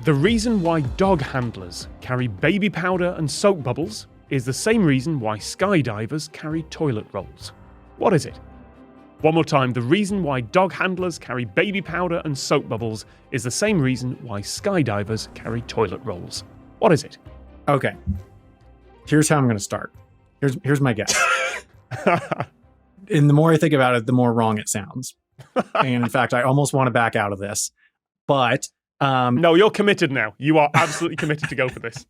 The reason why dog handlers carry baby powder and soap bubbles is the same reason why skydivers carry toilet rolls. What is it? One more time, the reason why dog handlers carry baby powder and soap bubbles is the same reason why skydivers carry toilet rolls. What is it? Okay. Here's how I'm going to start. Here's my guess. And the more I think about it, the more wrong it sounds. And in fact, I almost want to back out of this. But no, you're committed now. You are absolutely committed to go for this.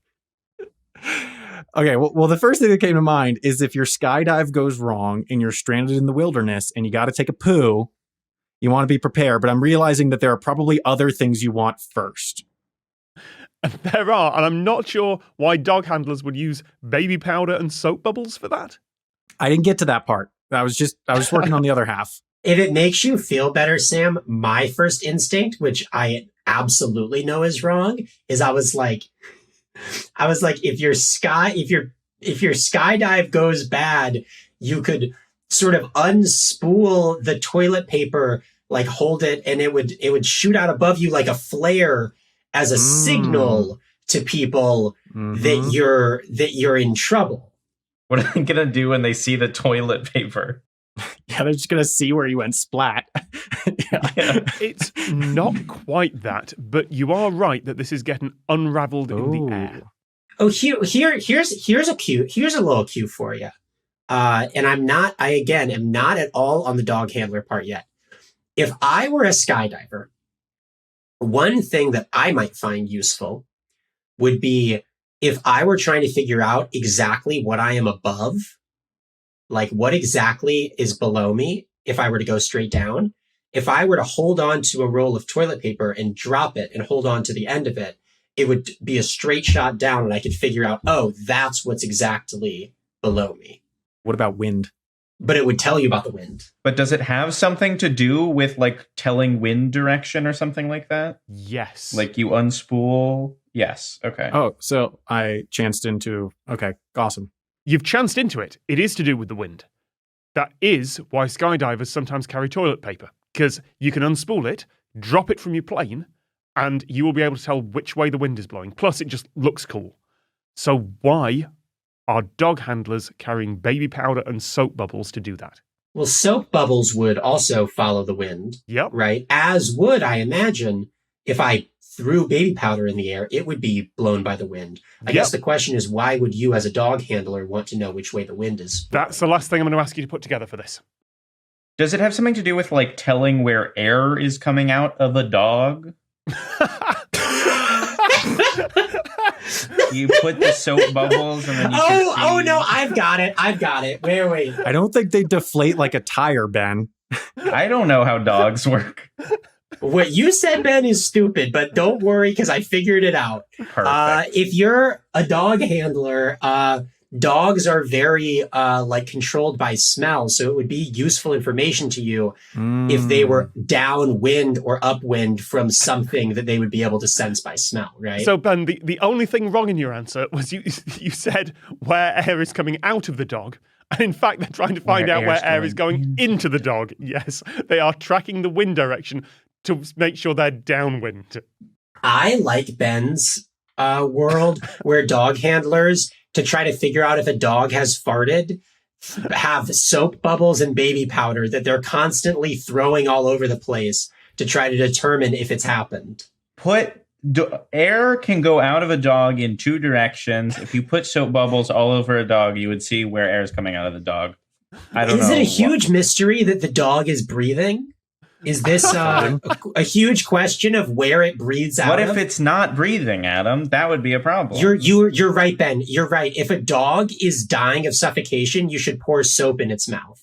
Okay, well, the first thing that came to mind is if your skydive goes wrong and you're stranded in the wilderness and you got to take a poo, you want to be prepared. But I'm realizing that there are probably other things you want first. There are, and I'm not sure why dog handlers would use baby powder and soap bubbles for that. I didn't get to that part. I was working on the other half. If it makes you feel better, Sam, my first instinct, which I absolutely know is wrong, is I was like, if your skydive goes bad, you could sort of unspool the toilet paper, like hold it, and it would shoot out above you like a flare as a signal to people that you're in trouble. What are they gonna do when they see the toilet paper? Yeah, they're just gonna see where you went splat. Yeah. It's not quite that, but you are right that this is getting unraveled in the air. Oh, here's a little cue for you. And am not at all on the dog handler part yet. If I were a skydiver, one thing that I might find useful would be if I were trying to figure out exactly what I am above, like what exactly is below me, if I were to go straight down, if I were to hold on to a roll of toilet paper and drop it and hold on to the end of it, it would be a straight shot down and I could figure out, oh, that's what's exactly below me. What about wind? But it would tell you about the wind. But does it have something to do with like telling wind direction or something like that? Yes. Like you unspool? Yes. Okay. Oh, so I chanced into... Okay, awesome. You've chanced into it. It is to do with the wind. That is why skydivers sometimes carry toilet paper, because you can unspool it, drop it from your plane, and you will be able to tell which way the wind is blowing. Plus, it just looks cool. So why are dog handlers carrying baby powder and soap bubbles to do that? Well, soap bubbles would also follow the wind. Yep. Right? As would, I imagine, if I threw baby powder in the air, it would be blown by the wind. I guess the question is, why would you as a dog handler want to know which way the wind is blowing? That's the last thing I'm going to ask you to put together for this. Does it have something to do with like telling where air is coming out of a dog? You put the soap bubbles and then you can see... Oh no, I've got it. Wait. I don't think they deflate like a tire, Ben. I don't know how dogs work. What you said, Ben, is stupid, but don't worry because I figured it out. Perfect. If you're a dog handler, dogs are very controlled by smell, so it would be useful information to you if they were downwind or upwind from something that they would be able to sense by smell, right? So, Ben, the only thing wrong in your answer was you said where air is coming out of the dog. And in fact, they're trying to find out where air is going into the dog. Yes, they are tracking the wind direction to make sure they're downwind. I like Ben's world where dog handlers, to try to figure out if a dog has farted, have soap bubbles and baby powder that they're constantly throwing all over the place to try to determine if it's happened. Air can go out of a dog in two directions. If you put soap bubbles all over a dog, you would see where air is coming out of the dog. I don't know. Is it a huge mystery that the dog is breathing? Is this a huge question of where it breathes out? What if it's not breathing, Adam? That would be a problem. You're right, Ben. You're right. If a dog is dying of suffocation, you should pour soap in its mouth.